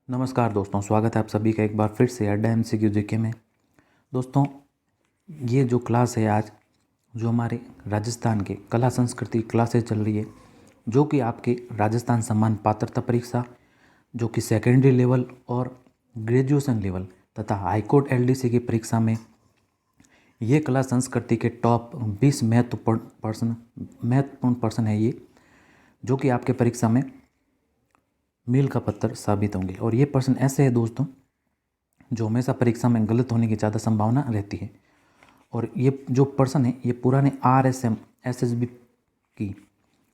नमस्कार दोस्तों, स्वागत है आप सभी का एक बार फिर से अड्डा एमसीक्यू जीके में। दोस्तों, ये जो क्लास है आज, जो हमारे राजस्थान के कला संस्कृति क्लासेस चल रही है, जो कि आपके राजस्थान सम्मान पात्रता परीक्षा, जो कि सेकेंडरी लेवल और ग्रेजुएशन लेवल तथा हाईकोर्ट एलडीसी की परीक्षा में ये कला संस्कृति के टॉप 20 महत्वपूर्ण पर्सन है ये, जो कि आपके परीक्षा में मील का पत्थर साबित होंगे। और ये पर्सन ऐसे है दोस्तों, जो हमेशा परीक्षा में गलत होने की ज़्यादा संभावना रहती है। और ये जो पर्सन है, ये पुराने RSM SSB की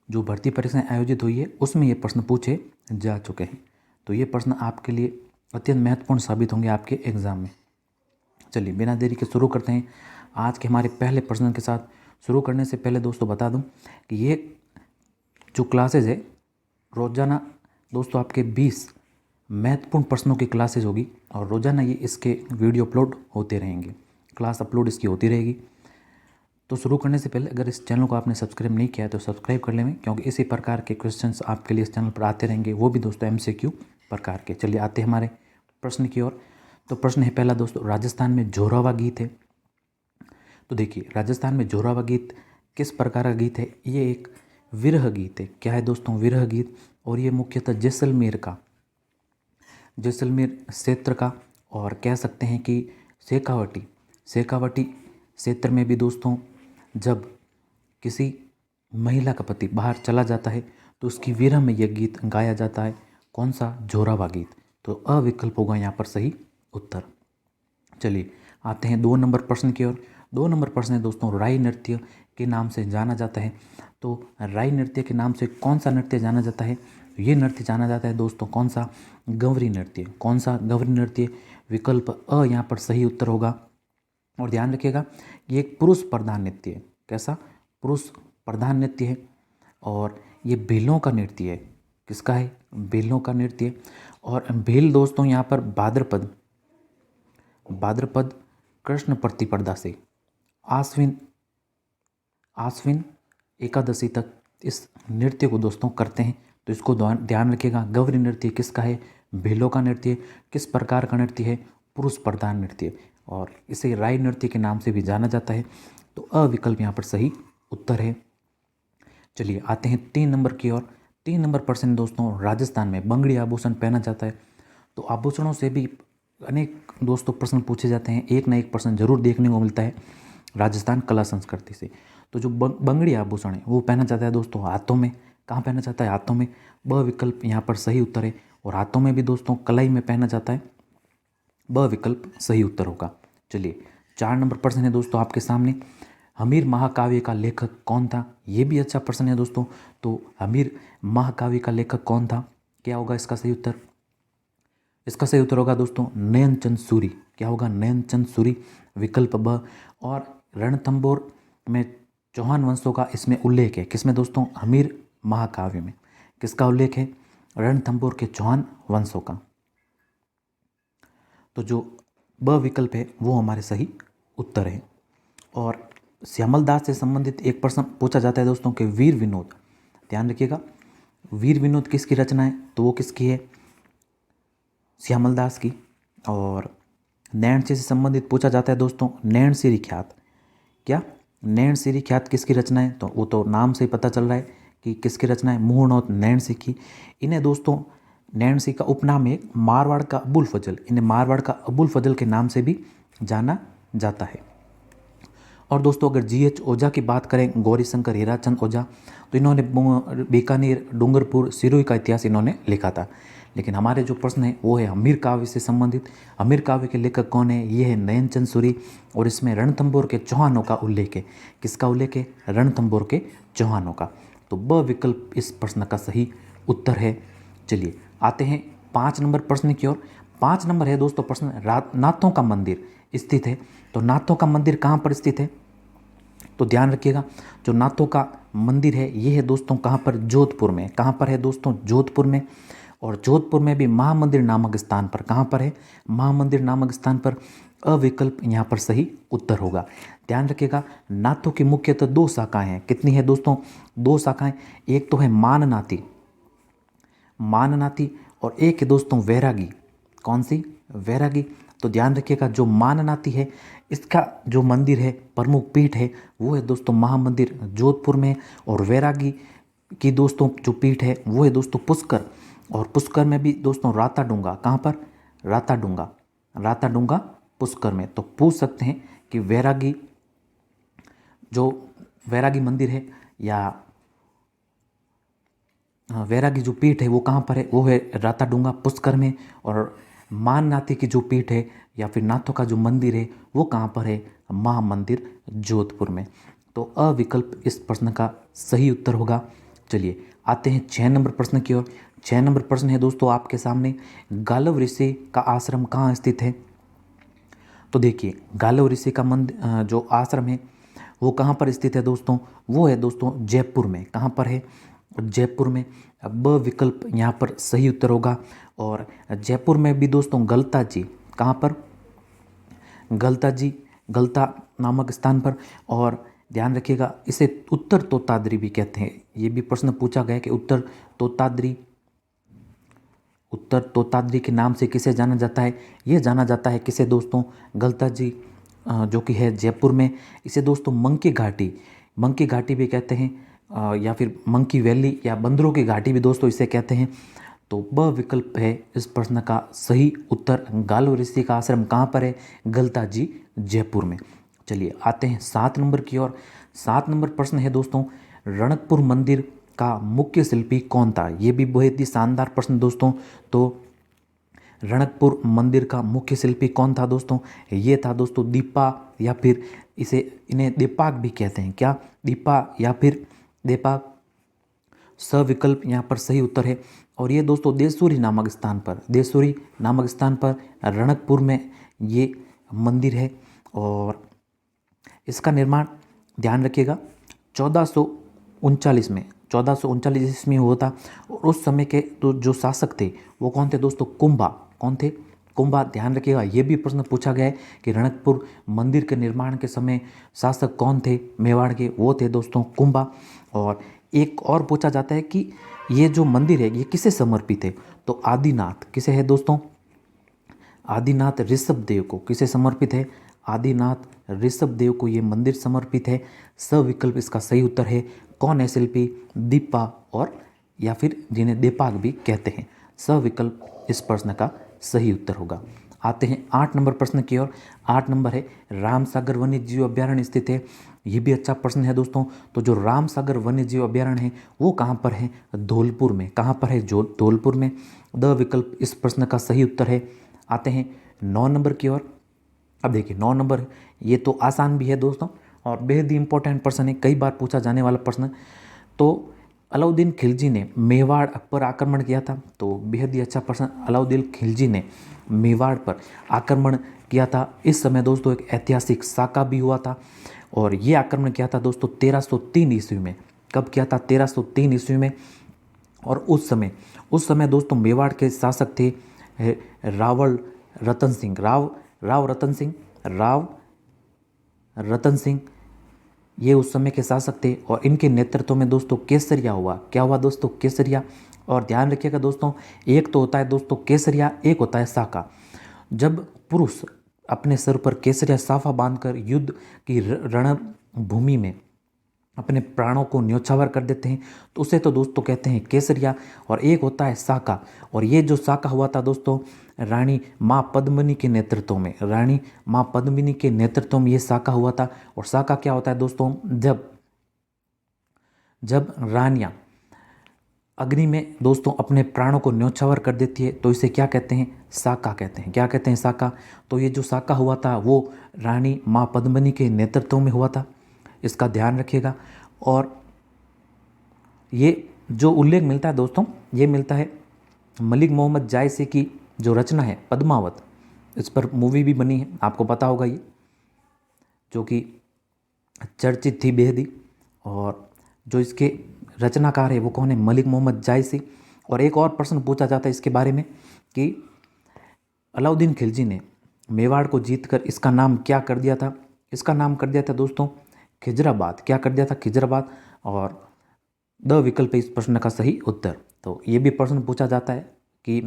जो भर्ती परीक्षाएं आयोजित हुई है, उसमें ये प्रश्न पूछे जा चुके हैं। तो ये प्रश्न आपके लिए अत्यंत महत्वपूर्ण साबित होंगे आपके एग्ज़ाम में। चलिए बिना देरी के शुरू करते हैं आज के हमारे पहले प्रश्न के साथ। शुरू करने से पहले दोस्तों बता दूं कि ये जो क्लासेज है, रोज़ाना दोस्तों आपके 20 महत्वपूर्ण प्रश्नों की क्लासेज होगी और रोज़ाना ये इसके वीडियो अपलोड होते रहेंगे, क्लास अपलोड इसकी होती रहेगी। तो शुरू करने से पहले अगर इस चैनल को आपने सब्सक्राइब नहीं किया है तो सब्सक्राइब कर लें, क्योंकि इसी प्रकार के क्वेश्चंस आपके लिए इस चैनल पर आते रहेंगे, वो भी दोस्तों MCQ प्रकार के। चलिए आते हैं हमारे प्रश्न की ओर। तो प्रश्न है पहला दोस्तों, राजस्थान में जोरावा गीत है। तो देखिए, राजस्थान में जोरावा गीत किस प्रकार का गीत है? ये एक विरह गीत है। क्या है दोस्तों? विरह गीत। और ये मुख्यतः जैसलमेर क्षेत्र का, और कह सकते हैं कि शेखावटी क्षेत्र में भी दोस्तों, जब किसी महिला का पति बाहर चला जाता है तो उसकी विरह में यह गीत गाया जाता है। कौन सा? जोरावा गीत। तो अविकल्प होगा यहाँ पर सही उत्तर। चलिए आते हैं 2 नंबर प्रश्न की ओर। 2 नंबर प्रश्न है दोस्तों, राई नृत्य के नाम से जाना जाता है। तो राई नृत्य के नाम से कौन सा नृत्य जाना जाता है? ये नृत्य जाना जाता है दोस्तों कौन सा? गंवरी नृत्य। कौन सा? गंवरी नृत्य। विकल्प अ यहाँ पर सही उत्तर होगा। और ध्यान रखिएगा, ये एक पुरुष प्रधान नृत्य है। कैसा? पुरुष प्रधान नृत्य है। और ये भीलों का नृत्य है। किसका है? भीलों का नृत्य। और भील दोस्तों यहाँ पर भाद्रपद कृष्ण प्रतिपदा से आश्विन एकादशी तक इस नृत्य को दोस्तों करते हैं। तो इसको ध्यान रखिएगा। गंवरी नृत्य किसका है? भीलों का नृत्य। किस प्रकार का नृत्य है? पुरुष प्रधान नृत्य। और इसे राई नृत्य के नाम से भी जाना जाता है। तो अविकल्प यहाँ पर सही उत्तर है। चलिए आते हैं 3 नंबर की ओर। 3 नंबर प्रश्न दोस्तों, राजस्थान में बंगड़ी आभूषण पहना जाता है। तो आभूषणों से भी अनेक दोस्तों प्रश्न पूछे जाते हैं, एक ना एक प्रश्न जरूर देखने को मिलता है राजस्थान कला संस्कृति से। तो जो बंगड़ी आभूषण है वो पहना जाता है दोस्तों हाथों में। कहाँ पहना जाता है? हाथों में। ब विकल्प यहाँ पर सही उत्तर है। और हाथों में भी दोस्तों कलाई में पहना जाता है। ब विकल्प सही उत्तर होगा। चलिए 4 नंबर प्रश्न है दोस्तों आपके सामने, हमीर महाकाव्य का लेखक कौन था? ये भी अच्छा प्रश्न है दोस्तों। तो हमीर महाकाव्य का लेखक कौन था? क्या होगा इसका सही उत्तर? इसका सही उत्तर होगा दोस्तों नयनचंद सूरी। क्या होगा? नयनचंद सूरी। विकल्प ब। और रणथंभौर में चौहान वंशों का इसमें उल्लेख है। किसमें दोस्तों? हमीर महाकाव्य में। किसका उल्लेख है? रणथंभौर के चौहान वंशों का। तो जो ब विकल्प है वो हमारे सही उत्तर है। और श्यामल दास से संबंधित एक प्रश्न पूछा जाता है दोस्तों कि वीर विनोद, ध्यान रखिएगा, वीर विनोद किसकी रचना है? तो वो किसकी है? श्यामल दास की। और नैणसी से संबंधित पूछा जाता है दोस्तों नैणसी ख्यात। क्या? नैणसी ख्यात किसकी रचना है? तो वो तो नाम से ही पता चल रहा है कि किसकी रचना है, मुहूर्णोत नैणसी की। इन्हें दोस्तों नैणसी का उपनाम है मारवाड़ का अबुल फजल। इन्हें मारवाड़ का अबुल फजल के नाम से भी जाना जाता है। और दोस्तों अगर GH ओझा की बात करें, गौरी शंकर हीराचंद ओझा, तो इन्होंने बीकानेर, डूंगरपुर, सिरोही का इतिहास इन्होंने लिखा था। लेकिन हमारे जो प्रश्न है वो है हमीर काव्य से संबंधित। हमीर काव्य के लेखक कौन है? ये है नयनचंद सूरी। और इसमें रणथंभौर के चौहानों का उल्लेख है। किसका उल्लेख है? रणथंभौर के चौहानों का। तो ब विकल्प इस प्रश्न का सही उत्तर है। चलिए आते हैं 5 नंबर प्रश्न की ओर। 5 नंबर है दोस्तों प्रश्न, नाथों का मंदिर स्थित है। तो नाथों का मंदिर कहाँ पर स्थित है? तो ध्यान रखिएगा, जो नाथों का मंदिर है ये है दोस्तों कहाँ पर? जोधपुर में। कहाँ पर है दोस्तों? जोधपुर में। और जोधपुर में भी महामंदिर नामक स्थान पर। कहाँ पर है? महामंदिर नामक स्थान पर। अविकल्प यहाँ पर सही उत्तर होगा। ध्यान रखिएगा, नाथों की मुख्यतः 2 शाखाएं हैं। कितनी है दोस्तों? 2 शाखाएं। एक तो है माननाथी और एक है दोस्तों वैरागी। कौन सी? वैरागी। तो ध्यान रखिएगा जो माननाथी है इसका जो मंदिर है, प्रमुख पीठ है, वो है दोस्तों महामंदिर जोधपुर में। और वैरागी की दोस्तों जो पीठ है वो है दोस्तों पुष्कर। और पुष्कर में भी दोस्तों राताडूंगा, कहाँ पर? राताडूंगा, राताडूंगा पुष्कर में। तो पूछ सकते हैं कि वैरागी जो वैरागी मंदिर है या वैरागी जो पीठ है वो कहाँ पर है? वो है राताडूंगा पुष्कर में। और माननाथी की जो पीठ है या फिर नाथों का जो मंदिर है वो कहाँ पर है? महामंदिर जोधपुर में। तो अविकल्प इस प्रश्न का सही उत्तर होगा। चलिए आते हैं 6 नंबर प्रश्न की ओर। 6 नंबर प्रश्न है दोस्तों आपके सामने, गालव ऋषि का आश्रम कहाँ स्थित है? तो देखिए गालव ऋषि का मंदिर जो आश्रम है वो कहाँ पर स्थित है दोस्तों? वो है दोस्तों जयपुर में। कहाँ पर है? जयपुर में। अब विकल्प यहाँ पर सही उत्तर होगा। और जयपुर में भी दोस्तों गलता जी, कहाँ पर? गलता जी, गलता नामक स्थान पर। और ध्यान रखिएगा इसे उत्तर तोताद्री भी कहते हैं। ये भी प्रश्न पूछा गया कि उत्तर तोताद्री के नाम से किसे जाना जाता है? ये जाना जाता है किसे दोस्तों? गलता जी जो कि है जयपुर में। इसे दोस्तों मंकी घाटी भी कहते हैं, या फिर मंकी वैली या बंदरों की घाटी भी दोस्तों इसे कहते हैं। तो ब विकल्प है इस प्रश्न का सही उत्तर। गालव ऋषि का आश्रम कहाँ पर है? गलता जी जयपुर में। चलिए आते हैं 7 नंबर की ओर। 7 नंबर प्रश्न है दोस्तों, रणकपुर मंदिर का मुख्य शिल्पी कौन था? ये भी बहुत ही शानदार प्रश्न दोस्तों। तो रणकपुर मंदिर का मुख्य शिल्पी कौन था दोस्तों? ये था दोस्तों दीपा, या फिर इन्हें दीपाक भी कहते हैं। क्या? दीपा या फिर दीपाक। सविकल्प यहाँ पर सही उत्तर है। और ये दोस्तों देसूरी नामक स्थान पर रणकपुर में ये मंदिर है। और इसका निर्माण ध्यान रखिएगा 1439 में 1439 ईस्वी में हुआ था। और उस समय के तो जो शासक थे वो कौन थे दोस्तों? कुंभा। कौन थे? कुंभा। ध्यान रखिएगा ये भी प्रश्न पूछा गया है कि रणकपुर मंदिर के निर्माण के समय शासक कौन थे मेवाड़ के? वो थे दोस्तों कुंभा। और एक और पूछा जाता है कि ये जो मंदिर है ये किसे समर्पित है? तो आदिनाथ। किसे है दोस्तों? आदिनाथ ऋषभदेव को। किसे समर्पित है? आदिनाथ ऋषभदेव को ये मंदिर समर्पित है। सविकल्प इसका सही उत्तर है। कौन है शिल्पी? दीपा, और या फिर जिन्हें दीपाक भी कहते हैं। सविकल्प इस प्रश्न का सही उत्तर होगा। आते हैं 8 नंबर प्रश्न की ओर। 8 नंबर है, रामसागर वन्य जीव अभ्यारण्य स्थित है। ये भी अच्छा प्रश्न है दोस्तों। तो जो रामसागर वन्य जीव अभ्यारण्य है वो कहाँ पर है? धौलपुर में। कहाँ पर है? धौलपुर में। द विकल्प इस प्रश्न का सही उत्तर है। आते हैं 9 नंबर की ओर। अब देखिए 9 नंबर ये तो आसान भी है दोस्तों और बेहद ही इंपॉर्टेंट प्रश्न है, कई बार पूछा जाने वाला प्रश्न। तो अलाउद्दीन खिलजी ने मेवाड़ पर आक्रमण किया था। तो बेहद ही अच्छा प्रश्न। अलाउद्दीन खिलजी ने मेवाड़ पर आक्रमण किया था। इस समय दोस्तों एक ऐतिहासिक साका भी हुआ था और ये आक्रमण किया था दोस्तों 1303 ईस्वी में। कब किया था? 1303 ईस्वी में। और उस समय दोस्तों मेवाड़ के शासक थे राव रतन सिंह। ये उस समय के शासक थे और इनके नेतृत्व में दोस्तों केसरिया हुआ। क्या हुआ दोस्तों? केसरिया। और ध्यान रखिएगा दोस्तों, एक तो होता है दोस्तों केसरिया, एक होता है साका। जब पुरुष अपने सर पर केसरिया साफा बांधकर युद्ध की रणभूमि में अपने प्राणों को न्योछावर कर देते हैं तो उसे तो दोस्तों कहते हैं केसरिया। और एक होता है साका। और ये जो साका हुआ था दोस्तों रानी माँ पद्मिनी के नेतृत्व में ये साका हुआ था। और साका क्या होता है दोस्तों? जब रानियाँ अग्नि में दोस्तों अपने प्राणों को न्योछावर कर देती है तो इसे क्या कहते हैं? साका कहते हैं। क्या कहते हैं? साका। तो ये जो साका हुआ था वो रानी माँ पद्मिनी के नेतृत्व में हुआ था, इसका ध्यान रखिएगा। और ये जो उल्लेख मिलता है दोस्तों ये मिलता है मलिक मोहम्मद जायसी की जो रचना है पद्मावत, इस पर मूवी भी बनी है, आपको पता होगा ये, जो कि चर्चित थी बेहद ही। और जो इसके रचनाकार है वो कौन है? मलिक मोहम्मद जायसी। और एक और प्रश्न पूछा जाता है इसके बारे में कि अलाउद्दीन खिलजी ने मेवाड़ को जीतकर इसका नाम क्या कर दिया था? इसका नाम कर दिया था दोस्तों खिजराबाद। क्या कर दिया था? खिजराबाद। और द विकल्प इस प्रश्न का सही उत्तर। तो ये भी प्रश्न पूछा जाता है कि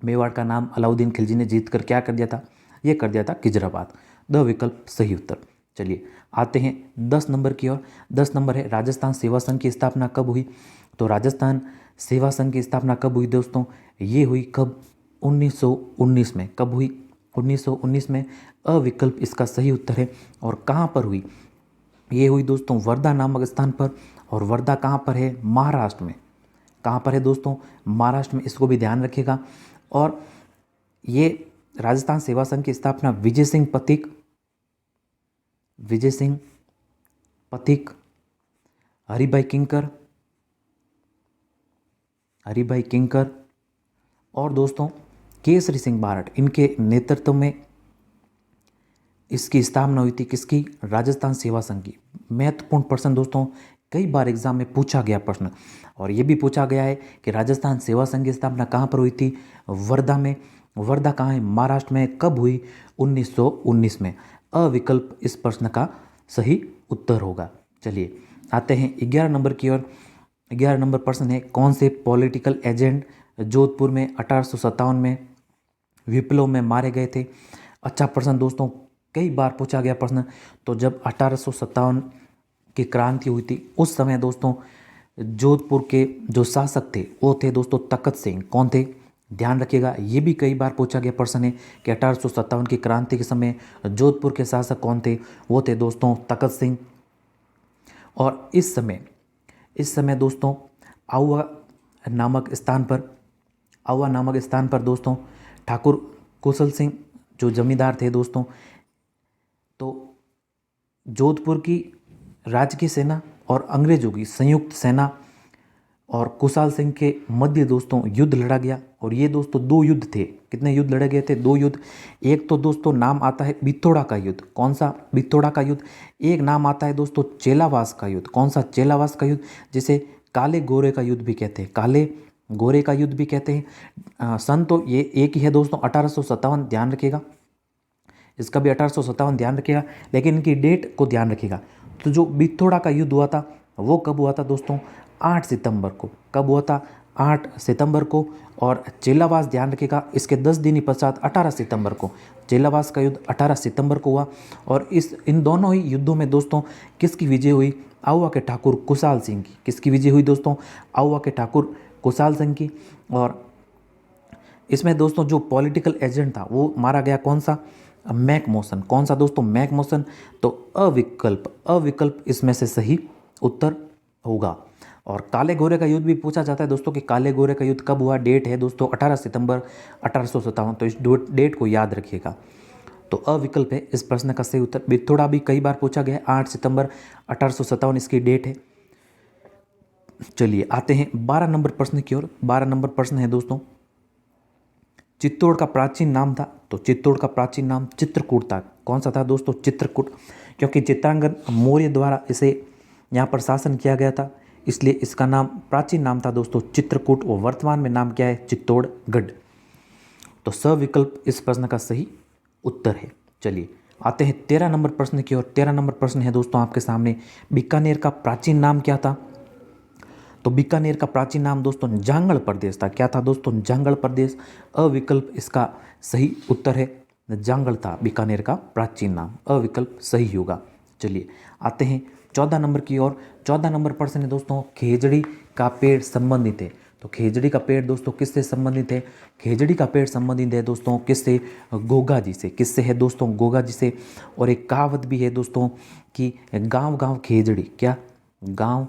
मेवाड़ का नाम अलाउद्दीन खिलजी ने जीत कर क्या कर दिया था, ये कर दिया था खिजराबाद। द विकल्प सही उत्तर। चलिए आते हैं 10 नंबर की ओर। 10 नंबर है राजस्थान सेवा संघ की स्थापना कब हुई। तो राजस्थान सेवा संघ की स्थापना कब हुई दोस्तों, ये हुई कब, 1919 में। कब हुई, 1919 में। अविकल्प इसका सही उत्तर है। और कहाँ पर हुई, ये हुई दोस्तों वर्धा नामक स्थान पर। और वर्धा कहाँ पर है, महाराष्ट्र में। कहाँ पर है दोस्तों, महाराष्ट्र में, इसको भी ध्यान रखिएगा। और ये राजस्थान सेवा संघ की स्थापना विजय सिंह पथिक, हरिभाई किंकर और दोस्तों केसरी सिंह बारट, इनके नेतृत्व में इसकी स्थापना हुई थी। किसकी, राजस्थान सेवा संघ की। महत्वपूर्ण प्रश्न दोस्तों, कई बार एग्जाम में पूछा गया प्रश्न। और ये भी पूछा गया है कि राजस्थान सेवा संघ की स्थापना कहाँ पर हुई थी, वर्धा में। वर्धा कहाँ है, महाराष्ट्र में। कब हुई, 1919 में। अविकल्प इस प्रश्न का सही उत्तर होगा। चलिए आते हैं 11 नंबर की ओर। 11 नंबर प्रश्न है, कौन से पॉलिटिकल एजेंट जोधपुर में 1857 में विप्लव में मारे गए थे। अच्छा प्रश्न दोस्तों, कई बार पूछा गया प्रश्न। तो जब 1857 की क्रांति हुई थी उस समय दोस्तों जोधपुर के जो शासक थे वो थे दोस्तों तखत सिंह। कौन थे, ध्यान रखिएगा, ये भी कई बार पूछा गया प्रश्न है कि 1857 की क्रांति के समय जोधपुर के शासक कौन थे, वो थे दोस्तों तखत सिंह। और इस समय दोस्तों आहुआ नामक स्थान पर दोस्तों ठाकुर कुशल सिंह जो जमींदार थे दोस्तों, तो जोधपुर की राजकीय सेना और अंग्रेजों की संयुक्त सेना और कुशाल सिंह के मध्य दोस्तों युद्ध लड़ा गया। और ये दोस्तों 2 युद्ध थे। कितने युद्ध लड़े गए थे, 2 युद्ध। एक तो दोस्तों नाम आता है बिथोड़ा का युद्ध। कौन सा, बिथोड़ा का युद्ध। एक नाम आता है दोस्तों चेलावास का युद्ध। कौन सा, चेलावास का युद्ध, जिसे काले गोरे का युद्ध भी कहते हैं। काले गोरे का युद्ध भी कहते हैं। सन तो ये एक ही है दोस्तों, 1857, ध्यान रखिएगा। इसका भी 1857 ध्यान रखिएगा, लेकिन इनकी डेट को ध्यान रखिएगा। तो जो बिथोड़ा का युद्ध हुआ था वो कब हुआ था दोस्तों, 8 सितंबर को। कब हुआ था, 8 सितंबर को। और चेलावास ध्यान रखिएगा, इसके 10 दिन ही पश्चात 18 सितंबर को। चेलावास का युद्ध 18 सितंबर को हुआ। और इन दोनों ही युद्धों में दोस्तों किसकी विजय हुई, आहुआ के ठाकुर कुशाल सिंह की। किसकी विजय हुई दोस्तों, आहुआ के ठाकुर कुशाल सिंह की। और इसमें दोस्तों जो पॉलिटिकल एजेंट था वो मारा गया, कौन सा, मैकमोहन। कौन सा दोस्तों, मैकमोहन। तो अविकल्प इसमें से सही उत्तर होगा। और काले गोरे का युद्ध भी पूछा जाता है दोस्तों कि काले गोरे का युद्ध कब हुआ। डेट है दोस्तों 18 सितंबर 1857। तो इस डेट को याद रखिएगा। तो अविकल्प है इस प्रश्न का सही उत्तर। बिथोड़ा भी कई बार पूछा गया है, 8 सितंबर 1857 इसकी डेट है। चलिए आते हैं 12 नंबर प्रश्न की ओर। 12 नंबर प्रश्न है दोस्तों, चित्तौड़ का प्राचीन नाम था। तो चित्तौड़ का प्राचीन नाम चित्रकूट था। कौन सा था दोस्तों, चित्रकूट। क्योंकि चित्रांगद मौर्य द्वारा इसे यहाँ पर शासन किया गया था, इसलिए इसका नाम, प्राचीन नाम था दोस्तों चित्रकूट। और वर्तमान में नाम क्या है, चित्तौड़गढ़। तो सविकल्प इस प्रश्न का सही उत्तर है। चलिए आते हैं 13 नंबर प्रश्न की ओर। 13 नंबर प्रश्न है दोस्तों आपके सामने, बीकानेर का प्राचीन नाम क्या था। तो बीकानेर का प्राचीन नाम दोस्तों जांगड़ प्रदेश था। क्या था दोस्तों, जांगड़ प्रदेश। अविकल्प इसका सही उत्तर है, जांगड़ था बीकानेर का प्राचीन नाम। अविकल्प सही होगा। चलिए आते हैं 14 नंबर की ओर। 14 नंबर प्रश्न है दोस्तों, खेजड़ी का पेड़ संबंधित है। तो खेजड़ी का पेड़ दोस्तों किससे संबंधित है, खेजड़ी का पेड़ संबंधित है दोस्तों किससे, गोगा जी से। किससे है दोस्तों, गोगा जी से। और एक कहावत भी है दोस्तों कि गांव गांव खेजड़ी। क्या, गांव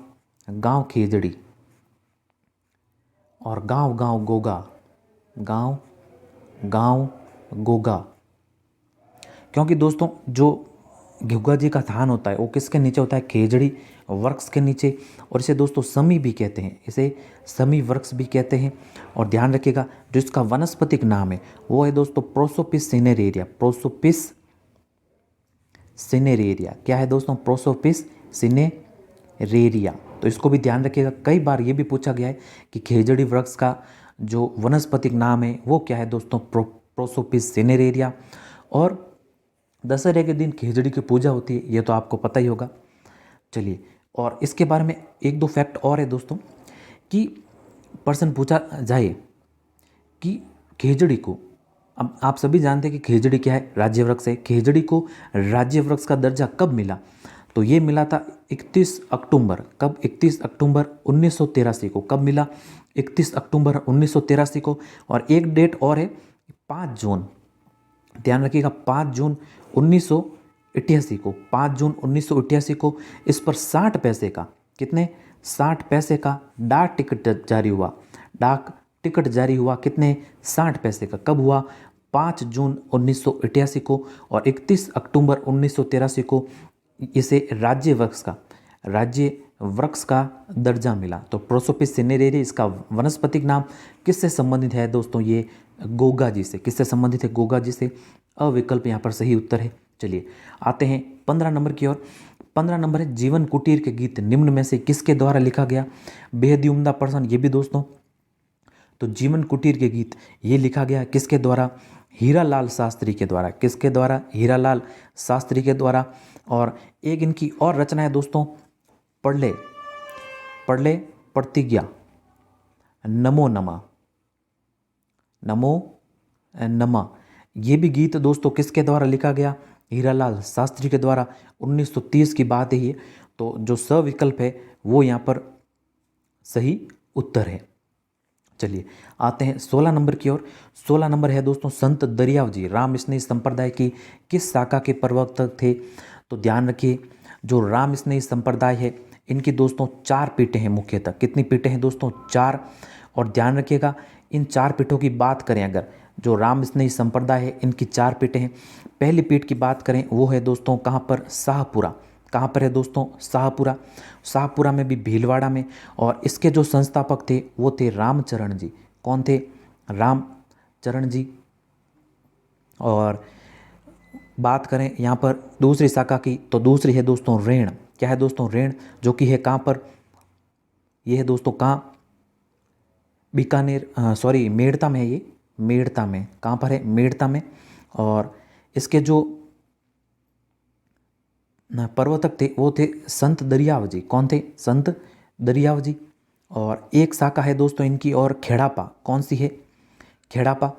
गांव खेजड़ी और गांव गांव गोगा। गांव गांव गोगा। क्योंकि दोस्तों जो गोगा जी का थान होता है वो किसके नीचे होता है, खेजड़ी वृक्ष के नीचे। और इसे दोस्तों समी भी कहते हैं, इसे समी वृक्ष भी कहते हैं। और ध्यान रखिएगा जो इसका वनस्पतिक नाम है वो है दोस्तों प्रोसोपिस सिनेरेरिया। Prosopis cineraria. क्या है दोस्तों, प्रोसोपिस सिनेरेरिया। तो इसको भी ध्यान रखिएगा, कई बार ये भी पूछा गया है कि खेजड़ी वृक्ष का जो वनस्पतिक नाम है वो क्या है दोस्तों, प्रोसोपिस सिनेरेरिया। और दशहरे के दिन खेजड़ी की पूजा होती है, ये तो आपको पता ही होगा। चलिए, और इसके बारे में 1-2 फैक्ट और है दोस्तों कि प्रश्न पूछा जाए कि खेजड़ी को, अब आप सभी जानते हैं कि खेजड़ी क्या है, राज्य वृक्ष है। खेजड़ी को राज्य वृक्ष का दर्जा कब मिला? तो ये मिला था 31 अक्टूबर, कब? 31 अक्टूबर 1983 को। कब मिला? 31 अक्टूबर 1983 को। और एक डेट और है 5 जून, ध्यान रखिएगा, 5 जून 1988 को, 5 जून 1988 को इस पर 60 पैसे का, कितने? 60 पैसे का डाक टिकट जारी हुआ। डाक टिकट जारी हुआ कितने? 60 पैसे का। कब हुआ? 5 जून 1988 को। और 31 अक्टूबर 1983 को इसे राज्य वृक्ष का दर्जा मिला। तो प्रोसोपिस सिनेरेरी इसका वनस्पतिक नाम किससे संबंधित है दोस्तों? ये गोगा जी से। किससे संबंधित है? गोगा जी से। अविकल्प यहाँ पर सही उत्तर है। चलिए आते हैं 15 नंबर की ओर। 15 नंबर है जीवन कुटीर के गीत निम्न में से किसके द्वारा लिखा गया? बेहद ही उम्दा प्रश्न ये भी दोस्तों। तो जीवन कुटीर के गीत ये लिखा गया किसके द्वारा? हीरालाल शास्त्री के द्वारा। किसके द्वारा? हीरालाल शास्त्री के द्वारा। और एक इनकी और रचना है दोस्तों, पढ़ले पढ़ले प्रतिज्ञा, नमो नमः, नमो नमः। ये भी गीत दोस्तों किसके द्वारा लिखा गया? हीरालाल शास्त्री के द्वारा। 1930 की बात है ये। तो जो सविकल्प है वो यहाँ पर सही उत्तर है। चलिए आते हैं 16 नंबर की ओर। 16 नंबर है दोस्तों, संत दरियाव जी राम स्नेही संप्रदाय की किस शाखा के प्रवर्तक थे? तो ध्यान रखिए, जो राम स्नेही संप्रदाय है इनकी दोस्तों 4 पीठें हैं मुख्यतः। कितनी पीठें हैं दोस्तों? 4। और ध्यान रखिएगा, इन 4 पीठों की बात करें अगर, जो राम स्नेही संप्रदाय है इनकी 4 पीठें हैं। पहली पीठ की बात करें वो है दोस्तों कहाँ पर? शाहपुरा। कहाँ पर है दोस्तों? शाहपुरा। शाहपुरा में भी भीलवाड़ा में। और इसके जो संस्थापक थे वो थे रामचरण जी। कौन थे? रामचरण जी। और बात करें यहाँ पर दूसरी शाखा की, तो दूसरी है दोस्तों रेण। क्या है दोस्तों? रेण, जो कि है कहाँ पर? ये है दोस्तों कहाँ? बीकानेर, सॉरी मेड़ता में है ये, मेड़ता में। कहाँ पर है? मेड़ता में। और इसके जो प्रवर्तक थे वो थे संत दरियाव जी। कौन थे? संत दरियाव जी। और एक शाखा है दोस्तों इनकी और खेड़ापा। कौन सी है? खेड़ापा।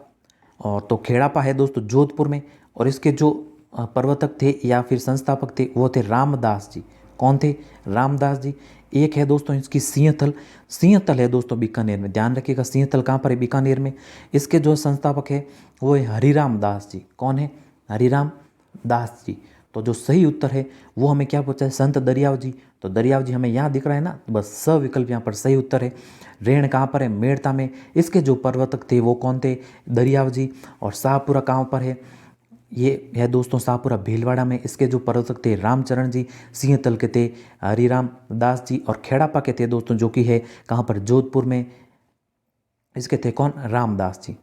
और तो खेड़ापा है दोस्तों जोधपुर में। और इसके जो प्रवर्तक थे या फिर संस्थापक थे वो थे रामदास जी। कौन थे? रामदास जी। एक है दोस्तों इसकी सिंहथल। सिंहथल है दोस्तों बीकानेर में। ध्यान रखिएगा, सिंहथल कहाँ पर है? बीकानेर में। इसके जो संस्थापक है वो है हरिराम दास जी। कौन है? हरिराम दास जी। तो जो सही उत्तर है वो हमें क्या पूछा है? संत दरियाव जी। तो दरियाव जी हमें यहाँ दिख रहा है ना, तो बस स विकल्प यहाँ पर सही उत्तर है। रेण कहाँ पर है? मेड़ता में। इसके जो प्रवर्तक थे वो कौन थे? दरियाव जी। और शाहपुरा कहाँ पर है? ये है दोस्तों शाहपुरा भीलवाड़ा में। इसके जो प्रवर्तक थे रामचरण जी। सिंहतल के थे हरिराम दास जी। और खेड़ापा के थे दोस्तों जो कि है कहाँ पर? जोधपुर में। इसके थे कौन? रामदास जी।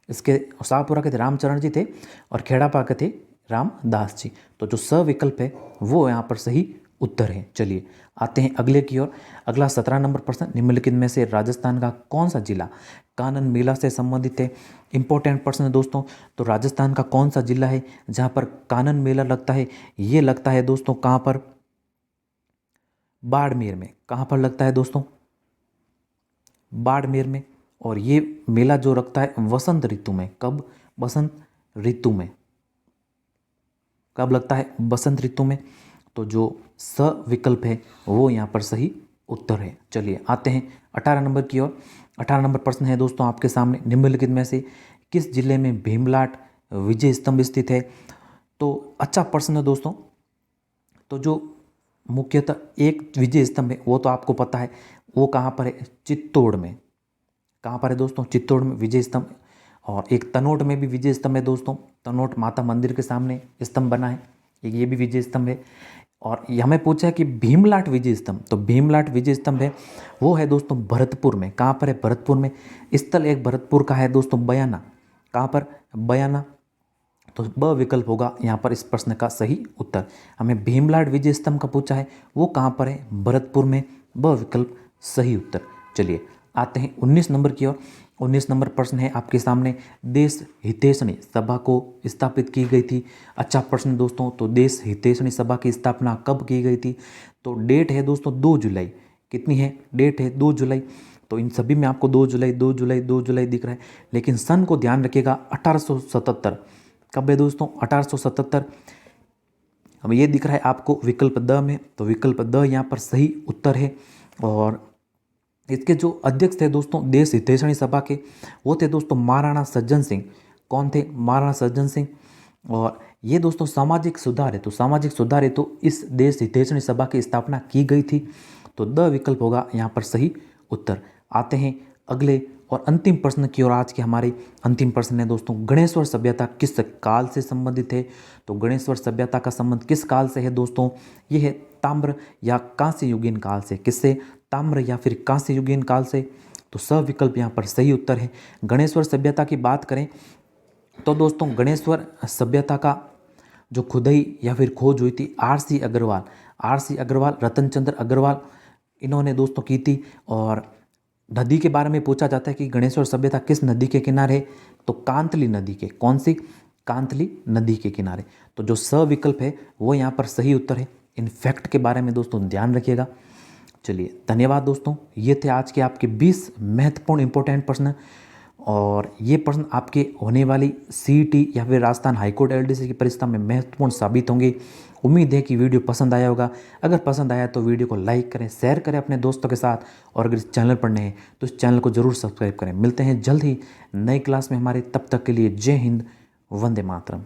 इसके शाहपुरा के थे रामचरण जी थे और खेड़ापा के थे रामदास जी। तो जो स विकल्प है वो यहाँ पर सही उत्तर है। चलिए आते हैं अगले की ओर। अगला 17 नंबर प्रश्न, निम्नलिखित में से राजस्थान का कौन सा जिला कानन मेला से संबंधित है? इंपॉर्टेंट प्रश्न है दोस्तों। तो राजस्थान का कौन सा जिला है जहाँ पर कानन मेला लगता है? ये लगता है दोस्तों कहाँ पर? बाड़मेर में। कहाँ पर लगता है दोस्तों? बाड़मेर में। और ये मेला जो लगता है वसंत ऋतु में। कब? बसंत ऋतु में। कब लगता है? बसंत ऋतु में। तो जो स विकल्प है वो यहाँ पर सही उत्तर है। चलिए आते हैं 18 नंबर की ओर। 18 नंबर प्रश्न है दोस्तों आपके सामने, निम्नलिखित में से किस जिले में भीमलाट विजय स्तंभ स्थित है? तो अच्छा प्रश्न है दोस्तों। तो जो मुख्यतः एक विजय स्तंभ है वो तो आपको पता है, वो कहाँ पर है? चित्तौड़ में। कहाँ पर है दोस्तों? चित्तौड़ में विजय स्तंभ। और एक तनोट में भी विजय स्तंभ है दोस्तों। तनोट माता मंदिर के सामने स्तंभ बना है, ये भी विजय स्तंभ है। और हमें पूछा है कि भीमलाट विजय स्तंभ, तो भीमलाट विजय स्तंभ है वो है दोस्तों भरतपुर में। कहाँ पर है? भरतपुर में। स्थल एक भरतपुर का है दोस्तों बयाना। कहाँ पर? बयाना। तो ब विकल्प होगा यहाँ पर इस प्रश्न का सही उत्तर। हमें भीमलाट विजय स्तंभ का पूछा है वो कहाँ पर है? भरतपुर में। ब विकल्प सही उत्तर। चलिए आते हैं 19 नंबर की ओर। 19 नंबर प्रश्न है आपके सामने, देश हितैषणी सभा को स्थापित की गई थी। अच्छा प्रश्न दोस्तों। तो देश हितैषणी सभा की स्थापना कब की गई थी? तो डेट है दोस्तों 2 जुलाई। कितनी है? डेट है 2 जुलाई। तो इन सभी में आपको 2 जुलाई 2 जुलाई 2 जुलाई दिख रहा है, लेकिन सन को ध्यान रखिएगा 1877। कब है दोस्तों? 1877। अब ये दिख रहा है आपको विकल्प द में, तो विकल्प द यहाँ पर सही उत्तर है। और इसके जो अध्यक्ष थे दोस्तों देश हितैषणी सभा के, वो थे दोस्तों महाराणा सज्जन सिंह। कौन थे? महाराणा सज्जन सिंह। और ये दोस्तों सामाजिक सुधार है, तो सामाजिक सुधार है तो इस देश हितैषणी सभा की स्थापना की गई थी, तो द विकल्प होगा यहाँ पर सही उत्तर। आते हैं अगले और अंतिम प्रश्न की ओर। आज के हमारे अंतिम प्रश्न है दोस्तों, गणेश्वर सभ्यता किस काल से संबंधित है? तो गणेश्वर सभ्यता का संबंध किस काल से है दोस्तों? ये है ताम्र या कांस्य युगीन काल से। किससे? ताम्र या फिर कांस्य युगीन काल से। तो स विकल्प यहाँ पर सही उत्तर है। गणेश्वर सभ्यता की बात करें तो दोस्तों गणेश्वर सभ्यता का जो खुदाई या फिर खोज हुई थी आर.सी. अग्रवाल, रतन चंद्र अग्रवाल, इन्होंने दोस्तों की थी। और नदी के बारे में पूछा जाता है कि गणेश्वर सभ्यता किस नदी के किनारे है? तो कांतली नदी के। कौन सी? कांतली नदी के किनारे। तो जो स विकल्प है वो यहाँ पर सही उत्तर है। इन फैक्ट के बारे में दोस्तों ध्यान रखिएगा। चलिए धन्यवाद दोस्तों, ये थे आज के आपके 20 महत्वपूर्ण इंपॉर्टेंट प्रश्न। और ये प्रश्न आपके होने वाली सीईटी या फिर राजस्थान हाईकोर्ट एलडीसी की परीक्षा में महत्वपूर्ण साबित होंगे। उम्मीद है कि वीडियो पसंद आया होगा। अगर पसंद आया तो वीडियो को लाइक करें, शेयर करें अपने दोस्तों के साथ, और अगर इस चैनल पर नए हैं तो इस चैनल को जरूर सब्सक्राइब करें। मिलते हैं जल्द ही नई क्लास में हमारे, तब तक के लिए जय हिंद, वंदे मातरम।